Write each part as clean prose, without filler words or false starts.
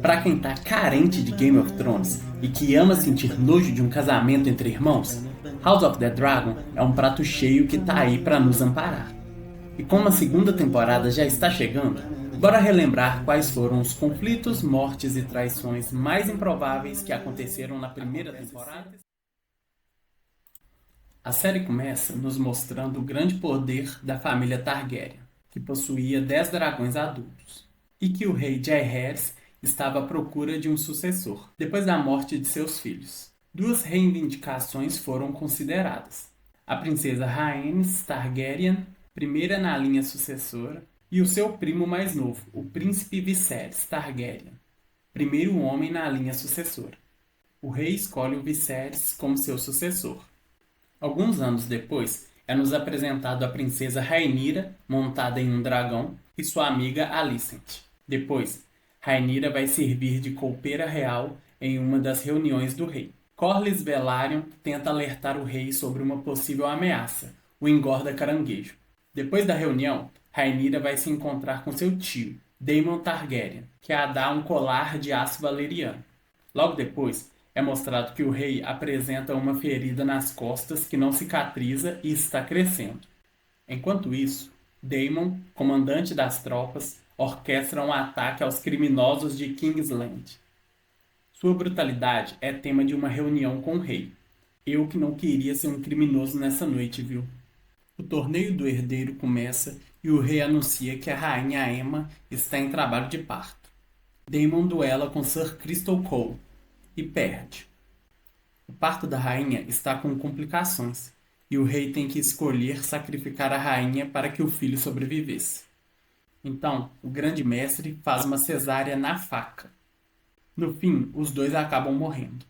Pra quem tá carente de Game of Thrones e que ama sentir nojo de um casamento entre irmãos, House of the Dragon é um prato cheio que tá aí pra nos amparar. E como a segunda temporada já está chegando, bora relembrar quais foram os conflitos, mortes e traições mais improváveis que aconteceram na primeira temporada. A série começa nos mostrando o grande poder da família Targaryen, que possuía 10 dragões adultos, e que o rei Jaehaerys estava à procura de um sucessor, depois da morte de seus filhos. Duas reivindicações foram consideradas: a princesa Rhaenys Targaryen, primeira na linha sucessora, e o seu primo mais novo, o príncipe Viserys Targaryen, primeiro homem na linha sucessora. O rei escolhe o Viserys como seu sucessor. Alguns anos depois, é-nos apresentado a princesa Rhaenyra, montada em um dragão, e sua amiga Alicent. Depois, Rhaenyra vai servir de copeira real em uma das reuniões do rei. Corlys Velaryon tenta alertar o rei sobre uma possível ameaça, o engorda caranguejo. Depois da reunião, Rhaenyra vai se encontrar com seu tio, Daemon Targaryen, que a dá um colar de aço valeriano. Logo depois, é mostrado que o rei apresenta uma ferida nas costas que não cicatriza e está crescendo. Enquanto isso, Daemon, comandante das tropas, orquestra um ataque aos criminosos de Kingsland. Sua brutalidade é tema de uma reunião com o rei. Eu que não queria ser um criminoso nessa noite, viu? O torneio do herdeiro começa e o rei anuncia que a rainha Aemma está em trabalho de parto. Daemon duela com Sir Criston Cole e perde. O parto da rainha está com complicações, e o rei tem que escolher sacrificar a rainha para que o filho sobrevivesse. Então, o grande mestre faz uma cesárea na faca. No fim, os dois acabam morrendo.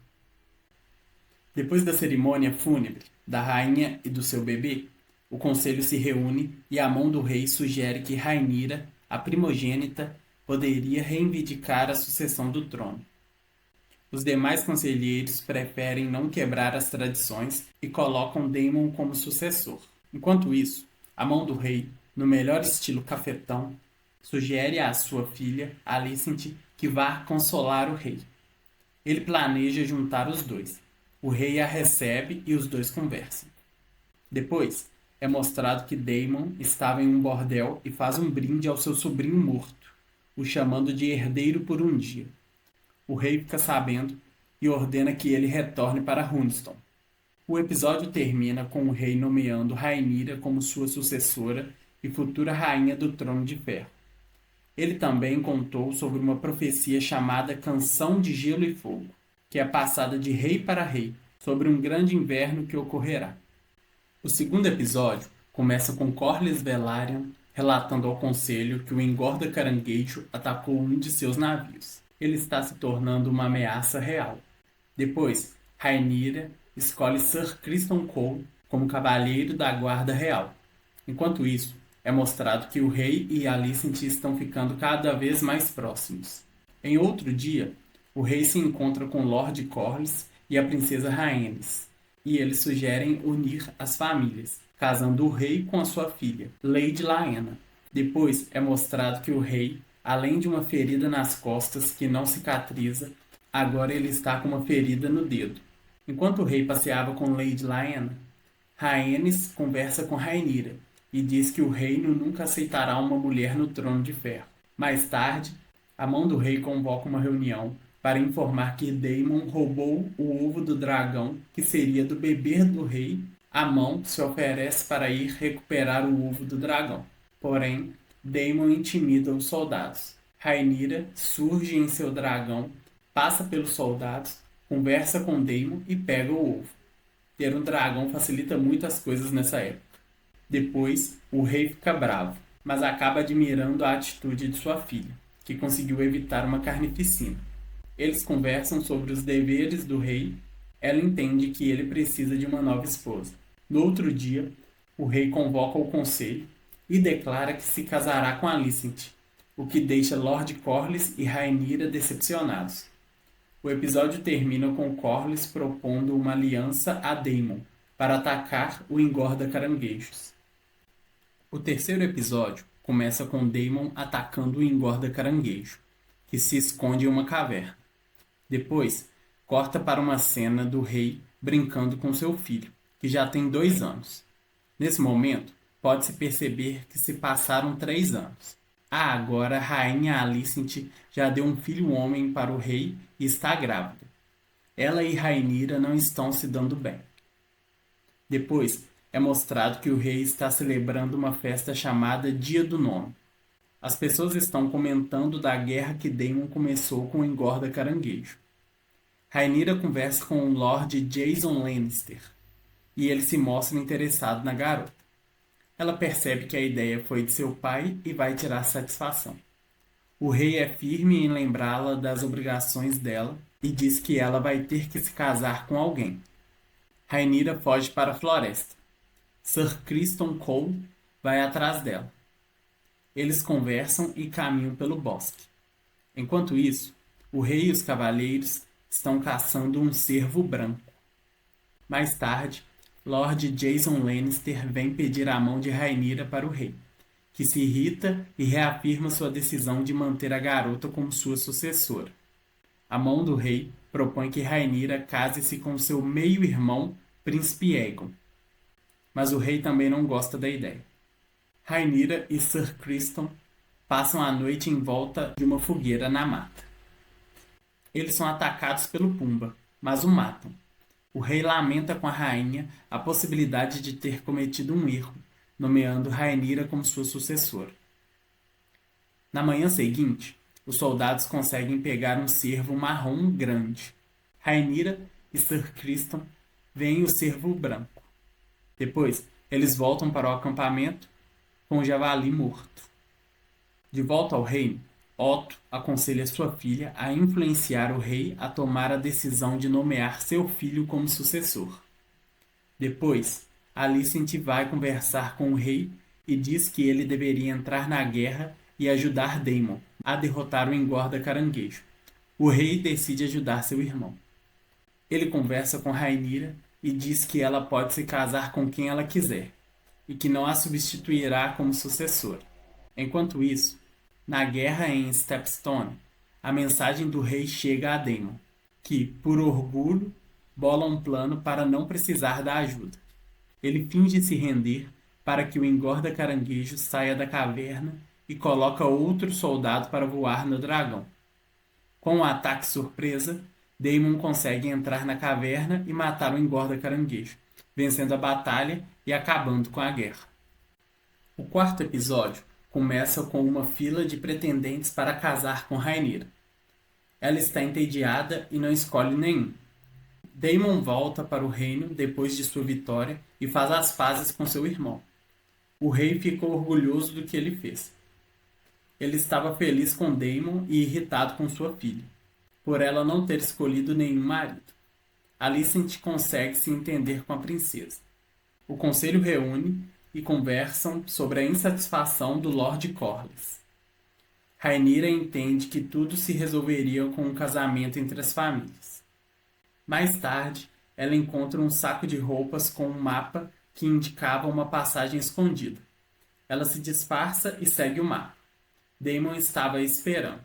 Depois da cerimônia fúnebre da rainha e do seu bebê, o conselho se reúne e a mão do rei sugere que Rhaenyra, a primogênita, poderia reivindicar a sucessão do trono. Os demais conselheiros preferem não quebrar as tradições e colocam Daemon como sucessor. Enquanto isso, a mão do rei, no melhor estilo cafetão, sugere à sua filha, Alicent, que vá consolar o rei. Ele planeja juntar os dois. O rei a recebe e os dois conversam. Depois, é mostrado que Daemon estava em um bordel e faz um brinde ao seu sobrinho morto, o chamando de herdeiro por um dia. O rei fica sabendo e ordena que ele retorne para Hunstone. O episódio termina com o rei nomeando Rhaenyra como sua sucessora e futura rainha do Trono de Ferro. Ele também contou sobre uma profecia chamada Canção de Gelo e Fogo, que é passada de rei para rei, sobre um grande inverno que ocorrerá. O segundo episódio começa com Corlys Velaryon relatando ao conselho que o engorda caranguejo atacou um de seus navios. Ele está se tornando uma ameaça real. Depois, Rhaenyra escolhe Sir Criston Cole como cavaleiro da guarda real. Enquanto isso, é mostrado que o rei e Alicent estão ficando cada vez mais próximos. Em outro dia, o rei se encontra com Lord Corlys e a princesa Rhaenys, e eles sugerem unir as famílias, casando o rei com a sua filha, Lady Lyanna. Depois é mostrado que o rei, além de uma ferida nas costas que não cicatriza, agora ele está com uma ferida no dedo. Enquanto o rei passeava com Lady Lyanna, Rhaenys conversa com Rhaenyra e diz que o reino nunca aceitará uma mulher no trono de ferro. Mais tarde, a mão do rei convoca uma reunião para informar que Daemon roubou o ovo do dragão, que seria do bebê do rei. A mão se oferece para ir recuperar o ovo do dragão. Porém, Daemon intimida os soldados. Rhaenyra surge em seu dragão, passa pelos soldados, conversa com Daemon e pega o ovo. Ter um dragão facilita muitas coisas nessa época. Depois, o rei fica bravo, mas acaba admirando a atitude de sua filha, que conseguiu evitar uma carnificina. Eles conversam sobre os deveres do rei. Ela entende que ele precisa de uma nova esposa. No outro dia, o rei convoca o conselho e declara que se casará com Alicent, o que deixa Lord Corlys e Rhaenyra decepcionados. O episódio termina com Corlys propondo uma aliança a Daemon para atacar o engorda-caranguejos. O terceiro episódio começa com Daemon atacando o engorda-caranguejo, que se esconde em uma caverna. Depois, corta para uma cena do rei brincando com seu filho, que já tem 2 anos. Nesse momento, pode-se perceber que se passaram 3 anos. Agora a rainha Alicent já deu um filho homem para o rei e está grávida. Ela e Rhaenyra não estão se dando bem. Depois, é mostrado que o rei está celebrando uma festa chamada Dia do Nome. As pessoas estão comentando da guerra que Daemon começou com o engorda-caranguejo. Rhaenyra conversa com o Lord Jason Lannister, e ele se mostra interessado na garota. Ela percebe que a ideia foi de seu pai e vai tirar satisfação. O rei é firme em lembrá-la das obrigações dela e diz que ela vai ter que se casar com alguém. Rhaenyra foge para a floresta. Sir Criston Cole vai atrás dela. Eles conversam e caminham pelo bosque. Enquanto isso, o rei e os cavaleiros estão caçando um cervo branco. Mais tarde, Lord Jason Lannister vem pedir a mão de Rhaenyra para o rei, que se irrita e reafirma sua decisão de manter a garota como sua sucessora. A mão do rei propõe que Rhaenyra case-se com seu meio-irmão, Príncipe Aegon. Mas o rei também não gosta da ideia. Rhaenyra e Sir Criston passam a noite em volta de uma fogueira na mata. Eles são atacados pelo Pumba, mas o matam. O rei lamenta com a rainha a possibilidade de ter cometido um erro, nomeando Rhaenyra como sua sucessora. Na manhã seguinte, os soldados conseguem pegar um cervo marrom grande. Rhaenyra e Sir Criston veem o cervo branco. Depois, eles voltam para o acampamento com o javali morto. De volta ao reino, Otto aconselha sua filha a influenciar o rei a tomar a decisão de nomear seu filho como sucessor. Depois, Alicent vai conversar com o rei e diz que ele deveria entrar na guerra e ajudar Daemon a derrotar o engorda-caranguejo. O rei decide ajudar seu irmão. Ele conversa com Rhaenyra e diz que ela pode se casar com quem ela quiser e que não a substituirá como sucessora. Enquanto isso, na guerra em Stepstone, a mensagem do rei chega a Daemon, que, por orgulho, bola um plano para não precisar da ajuda. Ele finge se render para que o engorda-caranguejo saia da caverna e coloca outro soldado para voar no dragão. Com o ataque surpresa, Daemon consegue entrar na caverna e matar o engorda-caranguejo, vencendo a batalha e acabando com a guerra. O quarto episódio começa com uma fila de pretendentes para casar com Rhaenyra. Ela está entediada e não escolhe nenhum. Daemon volta para o reino depois de sua vitória e faz as pazes com seu irmão. O rei ficou orgulhoso do que ele fez. Ele estava feliz com Daemon e irritado com sua filha, por ela não ter escolhido nenhum marido. Alicent consegue se entender com a princesa. O conselho reúne e conversam sobre a insatisfação do Lord Corlys. Rhaenyra entende que tudo se resolveria com um casamento entre as famílias. Mais tarde, ela encontra um saco de roupas com um mapa que indicava uma passagem escondida. Ela se disfarça e segue o mapa. Daemon estava esperando.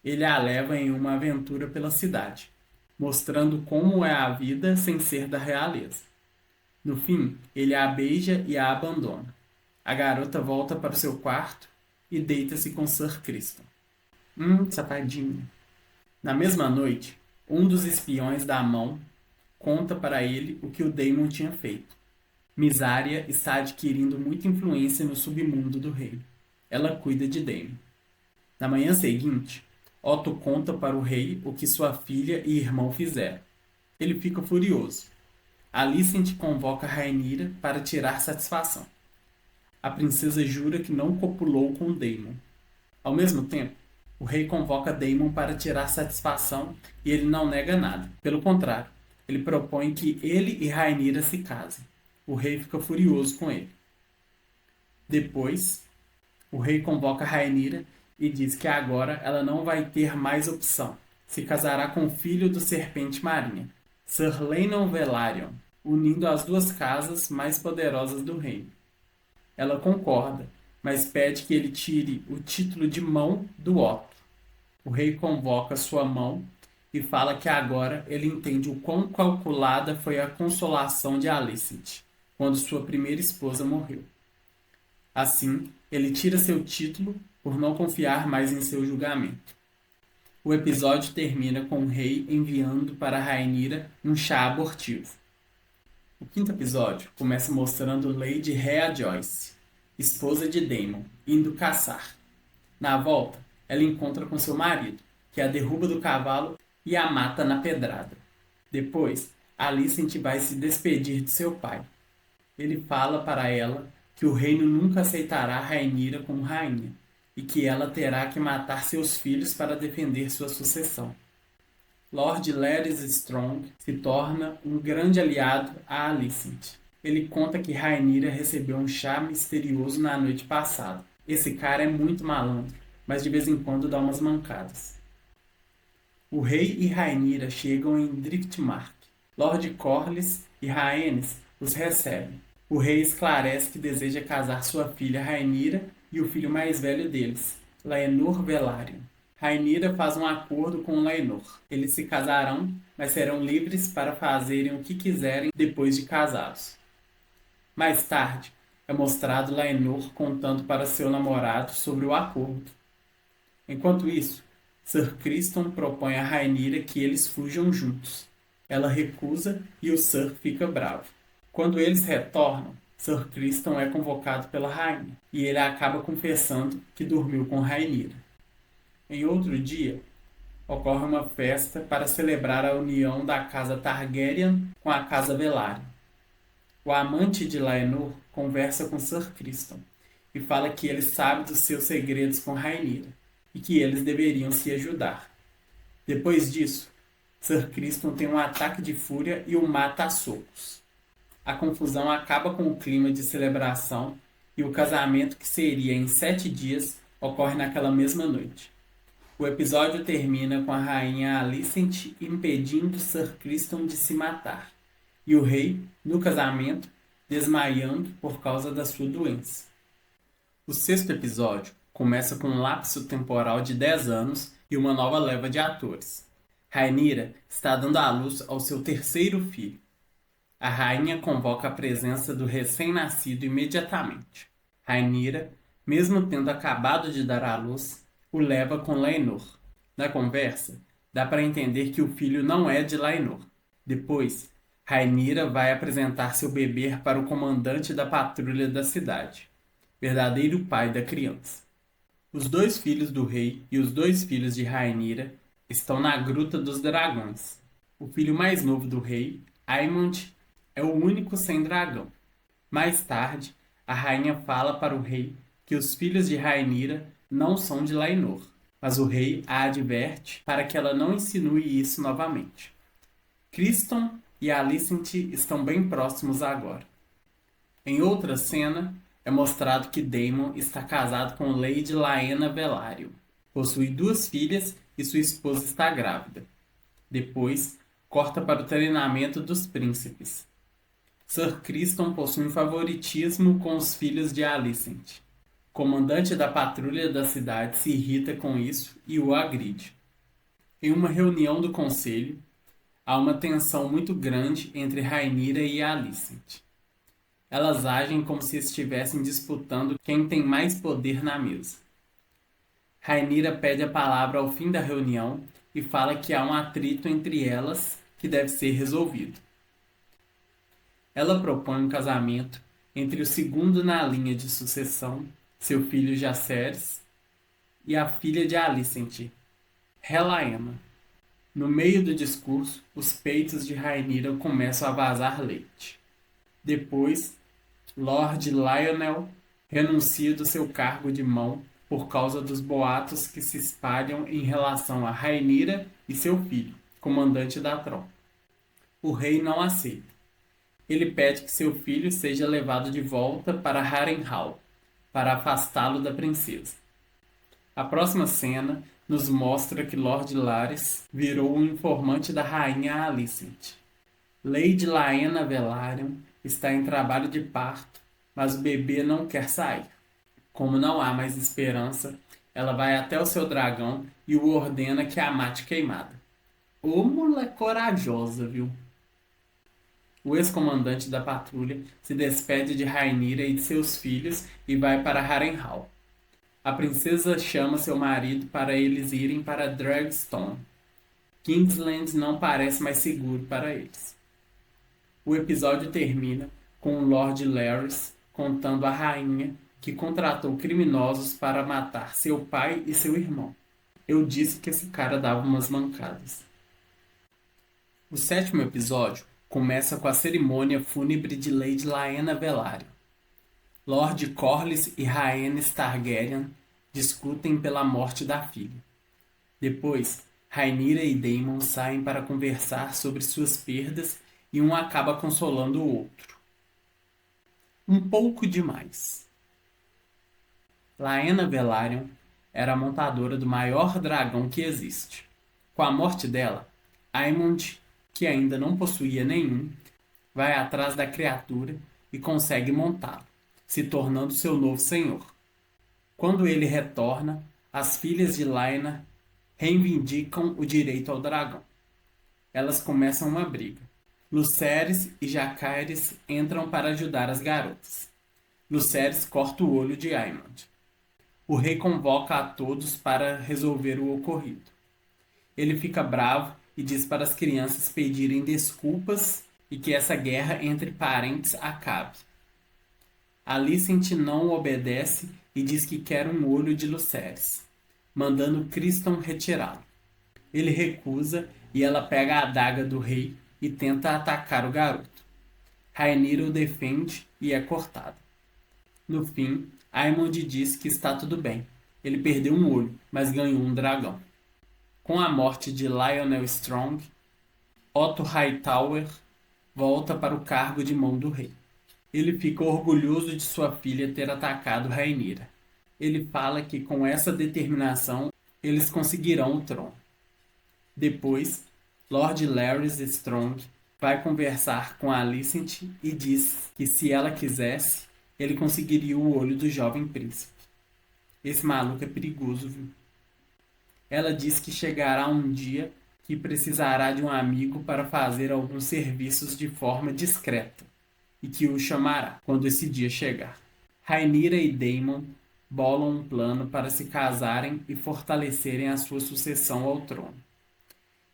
Ele a leva em uma aventura pela cidade, mostrando como é a vida sem ser da realeza. No fim, ele a beija e a abandona. A garota volta para o seu quarto e deita-se com Sir Criston. Safadinho. Na mesma noite, um dos espiões da mão conta para ele o que o Daemon tinha feito. Mysaria está adquirindo muita influência no submundo do rei. Ela cuida de Daemon. Na manhã seguinte, Otto conta para o rei o que sua filha e irmão fizeram. Ele fica furioso. Alicent convoca Rhaenyra para tirar satisfação. A princesa jura que não copulou com Daemon. Ao mesmo tempo, o rei convoca Daemon para tirar satisfação e ele não nega nada. Pelo contrário, ele propõe que ele e Rhaenyra se casem. O rei fica furioso com ele. Depois, o rei convoca Rhaenyra e diz que agora ela não vai ter mais opção. se casará com o filho do Serpente Marinha, Sir Lionel Velaryon, unindo as duas casas mais poderosas do reino. Ela concorda, mas pede que ele tire o título de mão do Otto. O rei convoca sua mão e fala que agora ele entende o quão calculada foi a consolação de Alicent, quando sua primeira esposa morreu. Assim, ele tira seu título por não confiar mais em seu julgamento. O episódio termina com o rei enviando para Rhaenyra um chá abortivo. O quinto episódio começa mostrando Lady Rhea Joyce, esposa de Daemon, indo caçar. Na volta, ela encontra com seu marido, que a derruba do cavalo e a mata na pedrada. Depois, Alicent vai se despedir de seu pai. Ele fala para ela que o reino nunca aceitará Rhaenyra como rainha e que ela terá que matar seus filhos para defender sua sucessão. Lord Larys Strong se torna um grande aliado a Alicent. Ele conta que Rhaenyra recebeu um chá misterioso na noite passada. Esse cara é muito malandro, mas de vez em quando dá umas mancadas. O rei e Rhaenyra chegam em Driftmark. Lord Corlys e Rhaenys os recebem. O rei esclarece que deseja casar sua filha Rhaenyra e o filho mais velho deles, Laenor Velaryon. Rhaenyra faz um acordo com Laenor. Eles se casarão, mas serão livres para fazerem o que quiserem depois de casados. Mais tarde, é mostrado Laenor contando para seu namorado sobre o acordo. Enquanto isso, Sir Criston propõe a Rhaenyra que eles fujam juntos. Ela recusa e o Sir fica bravo. Quando eles retornam, Sir Criston é convocado pela rainha e ele acaba confessando que dormiu com Rhaenyra. Em outro dia, ocorre uma festa para celebrar a união da casa Targaryen com a casa Velaryon. O amante de Laenor conversa com Sir Criston e fala que ele sabe dos seus segredos com Rhaenyra e que eles deveriam se ajudar. Depois disso, Sir Criston tem um ataque de fúria e o mata a socos. A confusão acaba com o clima de celebração e o casamento, que seria em 7 dias, ocorre naquela mesma noite. O episódio termina com a rainha Alicent impedindo Sir Criston de se matar e o rei, no casamento, desmaiando por causa da sua doença. O sexto episódio começa com um lapso temporal de 10 anos e uma nova leva de atores. Rhaenyra está dando à luz ao seu terceiro filho. A rainha convoca a presença do recém-nascido imediatamente. Rhaenyra, mesmo tendo acabado de dar à luz, o leva com Laenor. Na conversa, dá para entender que o filho não é de Laenor. Depois, Rhaenyra vai apresentar seu bebê para o comandante da patrulha da cidade, verdadeiro pai da criança. Os 2 filhos do rei e os 2 filhos de Rhaenyra estão na Gruta dos Dragões. O filho mais novo do rei, Aemond, é o único sem dragão. Mais tarde, a rainha fala para o rei que os filhos de Rhaenyra não são de Laenor, mas o rei a adverte para que ela não insinue isso novamente. Criston e Alicent estão bem próximos agora. Em outra cena, é mostrado que Daemon está casado com Lady Laena Velaryon. Possui 2 filhas e sua esposa está grávida. Depois, corta para o treinamento dos príncipes. Sir Criston possui um favoritismo com os filhos de Alicent. O comandante da patrulha da cidade se irrita com isso e o agride. Em uma reunião do conselho, há uma tensão muito grande entre Rhaenyra e Alicent. Elas agem como se estivessem disputando quem tem mais poder na mesa. Rhaenyra pede a palavra ao fim da reunião e fala que há um atrito entre elas que deve ser resolvido. Ela propõe um casamento entre o segundo na linha de sucessão, seu filho Jacaerys, e a filha de Alicent, Rhaena. No meio do discurso, os peitos de Rhaenyra começam a vazar leite. Depois, Lord Lionel renuncia do seu cargo de mão por causa dos boatos que se espalham em relação a Rhaenyra e seu filho, comandante da tropa. O rei não aceita. Ele pede que seu filho seja levado de volta para Harrenhal, para afastá-lo da princesa. A próxima cena nos mostra que Lord Larys virou um informante da rainha Alicent. Lady Lyanna Velaryon está em trabalho de parto, mas o bebê não quer sair. Como não há mais esperança, ela vai até o seu dragão e o ordena que a mate queimada. Ô mulher corajosa, viu? O ex-comandante da patrulha se despede de Rhaenyra e de seus filhos e vai para Harrenhal. A princesa chama seu marido para eles irem para Dragonstone. Kingsland não parece mais seguro para eles. O episódio termina com o Lord Larys contando à rainha que contratou criminosos para matar seu pai e seu irmão. Eu disse que esse cara dava umas mancadas. O 7º episódio começa com a cerimônia fúnebre de Lady Lyanna Velaryon. Lord Corlys e Rhaenys Targaryen discutem pela morte da filha. Depois, Rhaenyra e Daemon saem para conversar sobre suas perdas e um acaba consolando o outro. Um pouco demais. Lyanna Velaryon era a montadora do maior dragão que existe. Com a morte dela, Aemond, que ainda não possuía nenhum, vai atrás da criatura e consegue montá-lo, se tornando seu novo senhor. Quando ele retorna, as filhas de Lyanna reivindicam o direito ao dragão. Elas começam uma briga. Lucerys e Jacaerys entram para ajudar as garotas. Lucerys corta o olho de Aemond. O rei convoca a todos para resolver o ocorrido. Ele fica bravo e diz para as crianças pedirem desculpas e que essa guerra entre parentes acabe. Alicent não obedece e diz que quer um olho de Lucerys, mandando Criston retirá-lo. Ele recusa e ela pega a adaga do rei e tenta atacar o garoto. Rhaenyra o defende e é cortada. No fim, Aemond diz que está tudo bem. Ele perdeu um olho, mas ganhou um dragão. Com a morte de Lyonel Strong, Otto Hightower volta para o cargo de mão do rei. Ele fica orgulhoso de sua filha ter atacado Rhaenyra. Ele fala que com essa determinação eles conseguirão o trono. Depois, Lord Larys Strong vai conversar com Alicent e diz que se ela quisesse, ele conseguiria o olho do jovem príncipe. Esse maluco é perigoso, viu? Ela diz que chegará um dia que precisará de um amigo para fazer alguns serviços de forma discreta e que o chamará quando esse dia chegar. Rhaenyra e Daemon bolam um plano para se casarem e fortalecerem a sua sucessão ao trono.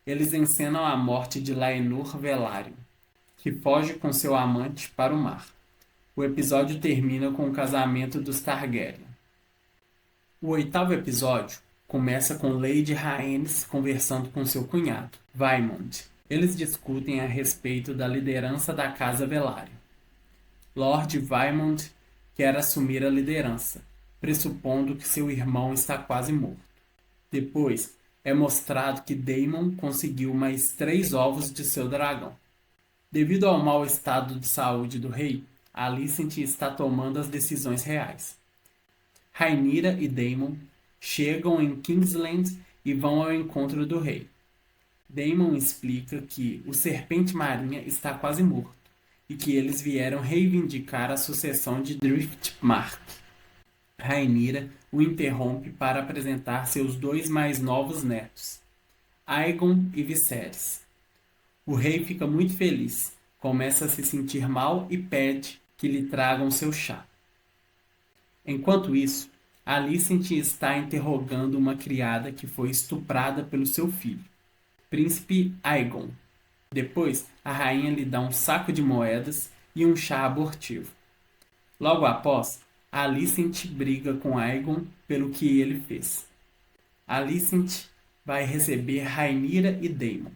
Eles encenam a morte de Laenor Velaryon, que foge com seu amante para o mar. O episódio termina com o casamento dos Targaryen. O 8º episódio começa com Lady Rhaenys conversando com seu cunhado, Vaemond. Eles discutem a respeito da liderança da Casa Velaryon. Lord Vaemond quer assumir a liderança, pressupondo que seu irmão está quase morto. Depois, é mostrado que Daemon conseguiu mais 3 ovos de seu dragão. Devido ao mau estado de saúde do rei, Alicent está tomando as decisões reais. Rhaenyra e Daemon chegam em Kingsland e vão ao encontro do rei. Daemon explica que o Serpente Marinha está quase morto e que eles vieram reivindicar a sucessão de Driftmark. Rhaenyra o interrompe para apresentar seus 2 mais novos netos, Aegon e Viserys. O rei fica muito feliz, começa a se sentir mal e pede que lhe tragam seu chá. Enquanto isso, Alicent está interrogando uma criada que foi estuprada pelo seu filho, Príncipe Aegon. Depois, a rainha lhe dá um saco de moedas e um chá abortivo. Logo após, Alicent briga com Aegon pelo que ele fez. Alicent vai receber Rhaenyra e Daemon.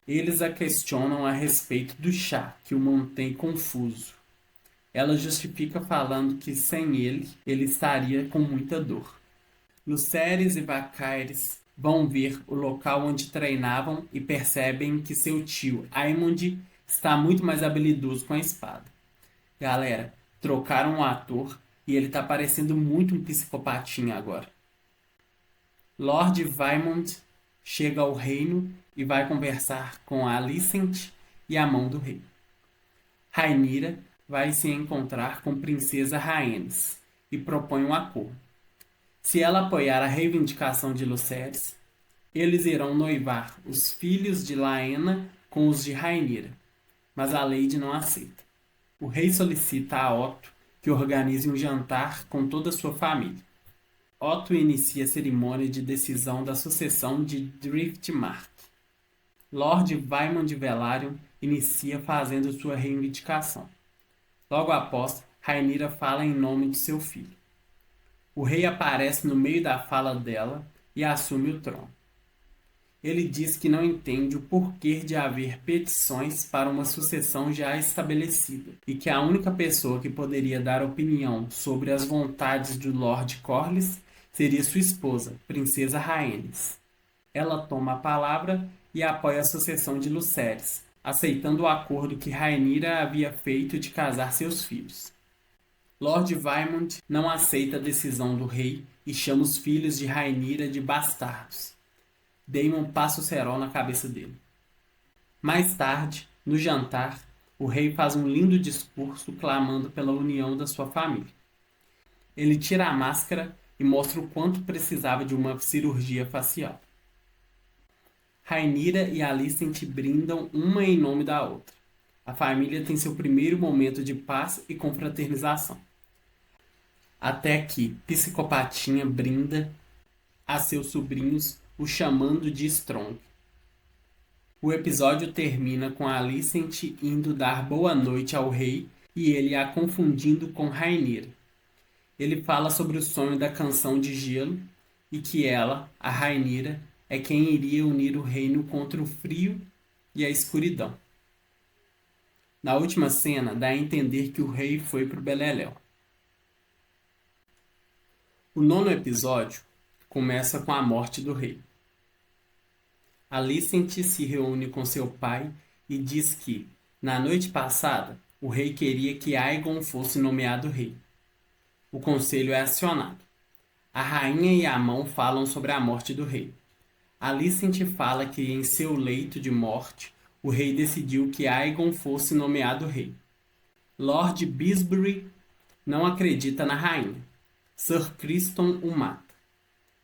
Eles a questionam a respeito do chá, que o mantém confuso. Ela justifica falando que sem ele estaria com muita dor. Lucerys e Jacaerys vão ver o local onde treinavam e percebem que seu tio Aemond está muito mais habilidoso com a espada. Galera, trocaram o ator e ele tá parecendo muito um psicopatinha agora. Lord Vaemond chega ao reino e vai conversar com Alicent e a mão do rei. Rhaenyra vai se encontrar com Princesa Rhaenys e propõe um acordo. Se ela apoiar a reivindicação de Lucerys, eles irão noivar os filhos de Laena com os de Rhaenyra, mas a Lady não aceita. O rei solicita a Otto que organize um jantar com toda a sua família. Otto inicia a cerimônia de decisão da sucessão de Driftmark. Lord Vaemond Velaryon inicia fazendo sua reivindicação. Logo após, Rhaenyra fala em nome de seu filho. O rei aparece no meio da fala dela e assume o trono. Ele diz que não entende o porquê de haver petições para uma sucessão já estabelecida e que a única pessoa que poderia dar opinião sobre as vontades do Lord Corlys seria sua esposa, Princesa Rhaenys. Ela toma a palavra e apoia a sucessão de Lucerys, aceitando o acordo que Rhaenyra havia feito de casar seus filhos. Lord Vaemond não aceita a decisão do rei e chama os filhos de Rhaenyra de bastardos. Daemon passa o cerol na cabeça dele. Mais tarde, no jantar, o rei faz um lindo discurso clamando pela união da sua família. Ele tira a máscara e mostra o quanto precisava de uma cirurgia facial. Rhaenyra e Alicent brindam uma em nome da outra. A família tem seu primeiro momento de paz e confraternização. Até que Psicopatinha brinda a seus sobrinhos, o chamando de Strong. O episódio termina com Alicent indo dar boa noite ao rei e ele a confundindo com Rhaenyra. Ele fala sobre o sonho da canção de gelo e que ela, a Rhaenyra, é quem iria unir o reino contra o frio e a escuridão. Na última cena, dá a entender que o rei foi pro beleléu. O 9º episódio começa com a morte do rei. Alicent se reúne com seu pai e diz que, na noite passada, o rei queria que Aegon fosse nomeado rei. O conselho é acionado. A rainha e a mão falam sobre a morte do rei. Alicent fala que em seu leito de morte, o rei decidiu que Aegon fosse nomeado rei. Lord Bisbury não acredita na rainha. Sir Criston o mata.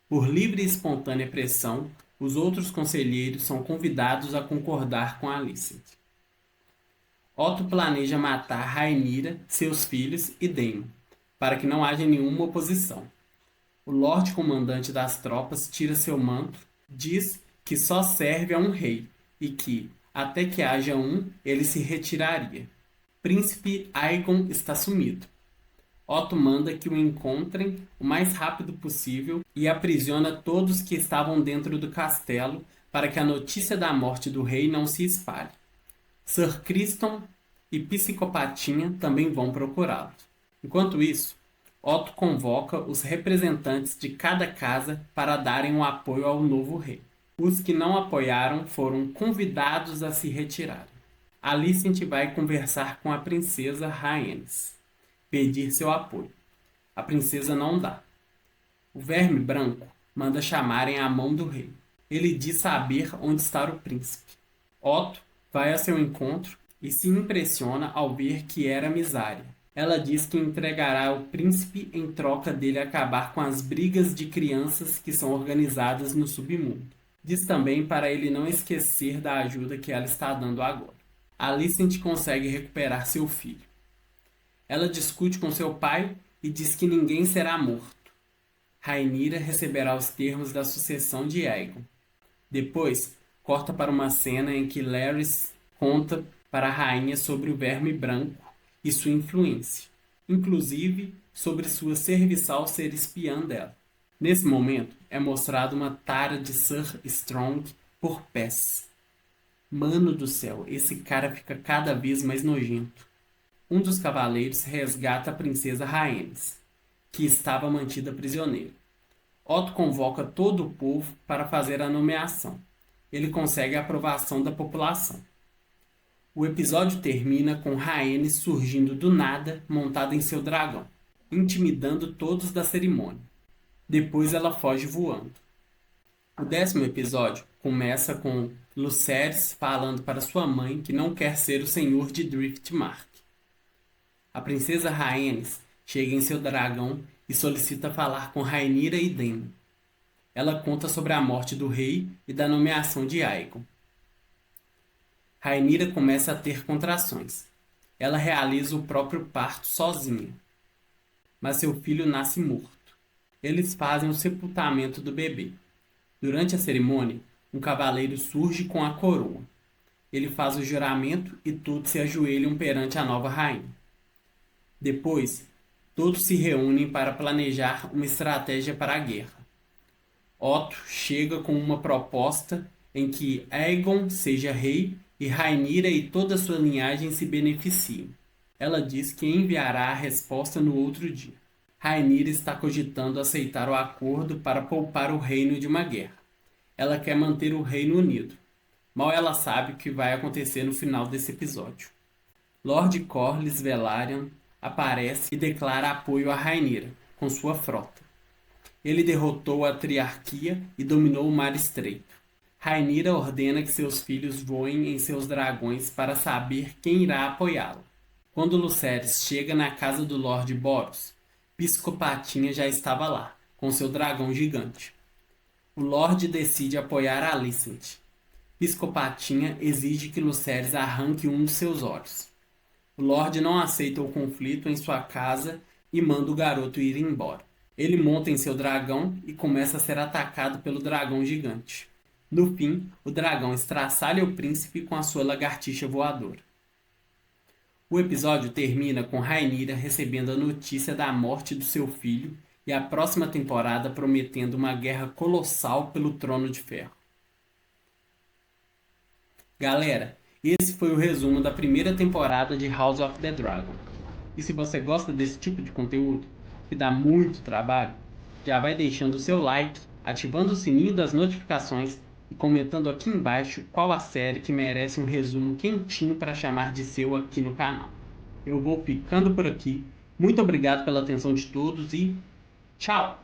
Por livre e espontânea pressão, os outros conselheiros são convidados a concordar com Alicent. Otto planeja matar Rhaenyra, seus filhos e Daemon, para que não haja nenhuma oposição. O Lorde Comandante das tropas tira seu manto, diz que só serve a um rei e que, até que haja um, ele se retiraria. Príncipe Aegon está sumido. Otto manda que o encontrem o mais rápido possível e aprisiona todos que estavam dentro do castelo para que a notícia da morte do rei não se espalhe. Sir Criston e Psicopatinha também vão procurá-lo. Enquanto isso, Otto convoca os representantes de cada casa para darem um apoio ao novo rei. Os que não apoiaram foram convidados a se retirarem. Alicent vai conversar com a princesa Rhaenys, pedir seu apoio. A princesa não dá. O Verme Branco manda chamarem a mão do rei. Ele diz saber onde está o príncipe. Otto vai a seu encontro e se impressiona ao ver que era Mysaria. Ela diz que entregará o príncipe em troca dele acabar com as brigas de crianças que são organizadas no submundo. Diz também para ele não esquecer da ajuda que ela está dando agora. Alicent consegue recuperar seu filho. Ela discute com seu pai e diz que ninguém será morto. Rhaenyra receberá os termos da sucessão de Aegon. Depois, corta para uma cena em que Larys conta para a rainha sobre o Verme Branco e sua influência, inclusive sobre sua serviçal ser espiã dela. Nesse momento, é mostrada uma tara de Sir Strong por Pass. Mano do céu, esse cara fica cada vez mais nojento. Um dos cavaleiros resgata a princesa Rhaenys, que estava mantida prisioneira. Otto convoca todo o povo para fazer a nomeação. Ele consegue a aprovação da população. O episódio termina com Rhaenys surgindo do nada, montada em seu dragão, intimidando todos da cerimônia. Depois ela foge voando. O 10º episódio começa com Lucerys falando para sua mãe que não quer ser o senhor de Driftmark. A princesa Rhaenys chega em seu dragão e solicita falar com Rhaenyra e Daemon. Ela conta sobre a morte do rei e da nomeação de Aegon. Rhaenyra começa a ter contrações. Ela realiza o próprio parto sozinha. Mas seu filho nasce morto. Eles fazem o sepultamento do bebê. Durante a cerimônia, um cavaleiro surge com a coroa. Ele faz o juramento e todos se ajoelham perante a nova rainha. Depois, todos se reúnem para planejar uma estratégia para a guerra. Otto chega com uma proposta em que Aegon seja rei e Rhaenyra e toda a sua linhagem se beneficiem. Ela diz que enviará a resposta no outro dia. Rhaenyra está cogitando aceitar o acordo para poupar o reino de uma guerra. Ela quer manter o reino unido. Mal ela sabe o que vai acontecer no final desse episódio. Lord Corlys Velaryon aparece e declara apoio a Rhaenyra, com sua frota. Ele derrotou a Triarquia e dominou o Mar Estreito. Rhaenyra ordena que seus filhos voem em seus dragões para saber quem irá apoiá-la. Quando Lucerys chega na casa do Lord Boros, Piscopatinha já estava lá, com seu dragão gigante. O Lorde decide apoiar Alicent. Piscopatinha exige que Lucerys arranque um dos seus olhos. O Lorde não aceita o conflito em sua casa e manda o garoto ir embora. Ele monta em seu dragão e começa a ser atacado pelo dragão gigante. No fim, o dragão estraçalha o príncipe com a sua lagartixa voadora. O episódio termina com Rhaenyra recebendo a notícia da morte do seu filho e a próxima temporada prometendo uma guerra colossal pelo Trono de Ferro. Galera, esse foi o resumo da primeira temporada de House of the Dragon. E se você gosta desse tipo de conteúdo, que dá muito trabalho, já vai deixando o seu like, ativando o sininho das notificações e comentando aqui embaixo qual a série que merece um resumo quentinho para chamar de seu aqui no canal. Eu vou ficando por aqui. Muito obrigado pela atenção de todos e tchau!